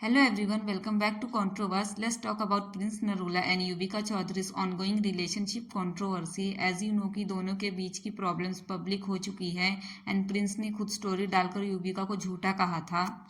Hello everyone, welcome back to Controverse. Let's talk about Prince Narula and Yuvika Chaudhary's ongoing relationship controversy. As you know कि दोनों के बीच की problems public हो चुकी है and Prince ने खुद स्टोरी डालकर युविका को झूठा कहा था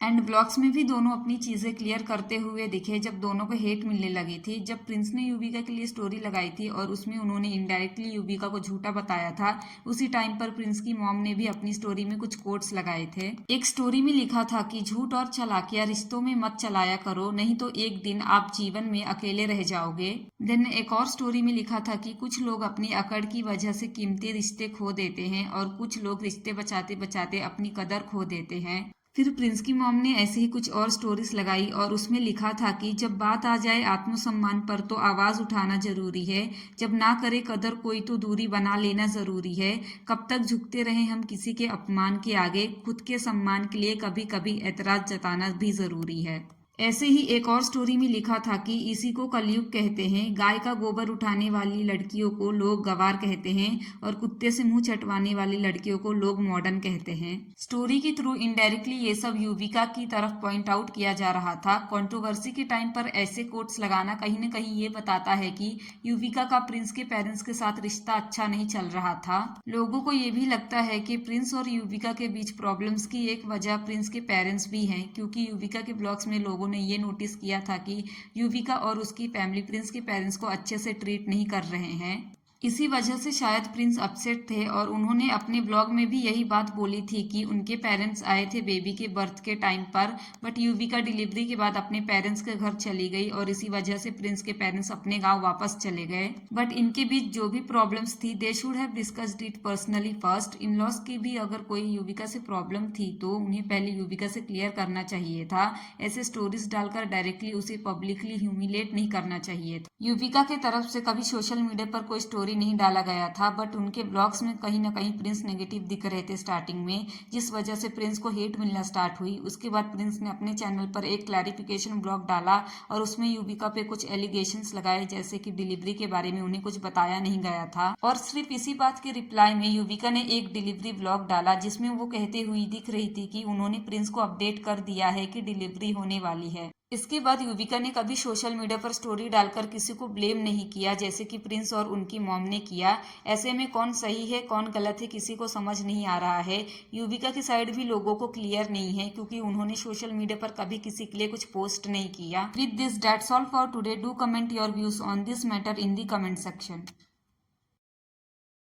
एंड ब्लॉग्स में भी दोनों अपनी चीजें क्लियर करते हुए दिखे जब दोनों को हेट मिलने लगी थी। जब प्रिंस ने युविका के लिए स्टोरी लगाई थी और उसमें उन्होंने इनडायरेक्टली युविका को झूठा बताया था, उसी टाइम पर प्रिंस की मॉम ने भी अपनी स्टोरी में कुछ कोट्स लगाए थे। एक स्टोरी में लिखा था कि झूठ और चालाकियां रिश्तों में मत चलाया करो, नहीं तो एक दिन आप जीवन में अकेले रह जाओगे। देन एक और स्टोरी में लिखा था कि कुछ लोग अपनी अकड़ की वजह से कीमती रिश्ते खो देते हैं और कुछ लोग रिश्ते बचाते बचाते अपनी कदर खो देते हैं। फिर प्रिंस की मॉम ने ऐसे ही कुछ और स्टोरीज लगाई और उसमें लिखा था कि जब बात आ जाए आत्मसम्मान पर तो आवाज उठाना जरूरी है, जब ना करे कदर कोई तो दूरी बना लेना जरूरी है। कब तक झुकते रहे हम किसी के अपमान के आगे, खुद के सम्मान के लिए कभी कभी ऐतराज जताना भी जरूरी है। ऐसे ही एक और स्टोरी में लिखा था कि इसी को कलयुग कहते हैं, गाय का गोबर उठाने वाली लड़कियों को लोग गवार कहते हैं और कुत्ते से मुंह चटवाने वाली लड़कियों को लोग मॉडर्न कहते हैं। स्टोरी के थ्रू इनडायरेक्टली ये सब युविका की तरफ पॉइंट आउट किया जा रहा था। कंट्रोवर्सी के टाइम पर ऐसे कोट्स लगाना कहीं न कहीं ये बताता है कि युविका का प्रिंस के पेरेंट्स के साथ रिश्ता अच्छा नहीं चल रहा था। लोगों को ये भी लगता है कि प्रिंस और युविका के बीच प्रॉब्लम्स की एक वजह प्रिंस के पेरेंट्स भी हैं, क्योंकि युविका के ब्लॉग्स में लोगों ने ये नोटिस किया था कि युविका और उसकी फैमिली प्रिंस के पेरेंट्स को अच्छे से ट्रीट नहीं कर रहे हैं। इसी वजह से शायद प्रिंस अपसेट थे और उन्होंने अपने ब्लॉग में भी यही बात बोली थी कि उनके पेरेंट्स आए थे बेबी के बर्थ के टाइम पर, बट युविका डिलीवरी के बाद अपने पेरेंट्स के घर चली गई और इसी वजह से प्रिंस के पेरेंट्स अपने गांव वापस चले गए। बट इनके बीच जो भी प्रॉब्लम्स थी they should have discussed it personally first. In laws की भी अगर कोई युविका से प्रॉब्लम थी तो उन्हें पहले युविका से क्लियर करना चाहिए था। ऐसे स्टोरीज डालकर डायरेक्टली उसे पब्लिकली ह्यूमिलेट नहीं करना चाहिए था। युविका के तरफ से कभी सोशल मीडिया पर कोई स्टोरी नहीं डाला गया था, बट उनके ब्लॉग्स में कहीं ना कहीं प्रिंस नेगेटिव दिख रहे थे स्टार्टिंग में, जिस वजह से प्रिंस को हेट मिलना स्टार्ट हुई। उसके बाद प्रिंस ने अपने चैनल पर एक क्लैरिफिकेशन ब्लॉग डाला और उसमें युविका पे कुछ एलिगेशंस लगाए, जैसे कि डिलीवरी के बारे में उन्हें कुछ बताया नहीं गया था। और सिर्फ इसी बात के रिप्लाई में युविका ने एक डिलीवरी ब्लॉग डाला जिसमें वो कहते हुई दिख रही थी कि उन्होंने प्रिंस को अपडेट कर दिया है कि डिलीवरी होने वाली है। इसके बाद युविका ने कभी सोशल मीडिया पर स्टोरी डालकर किसी को ब्लेम नहीं किया, जैसे कि प्रिंस और उनकी मॉम ने किया। ऐसे में कौन सही है कौन गलत है किसी को समझ नहीं आ रहा है। युविका की साइड भी लोगों को क्लियर नहीं है, क्योंकि उन्होंने सोशल मीडिया पर कभी किसी के लिए कुछ पोस्ट नहीं किया। With this that's all for today. Do comment your views on this matter in the comment section.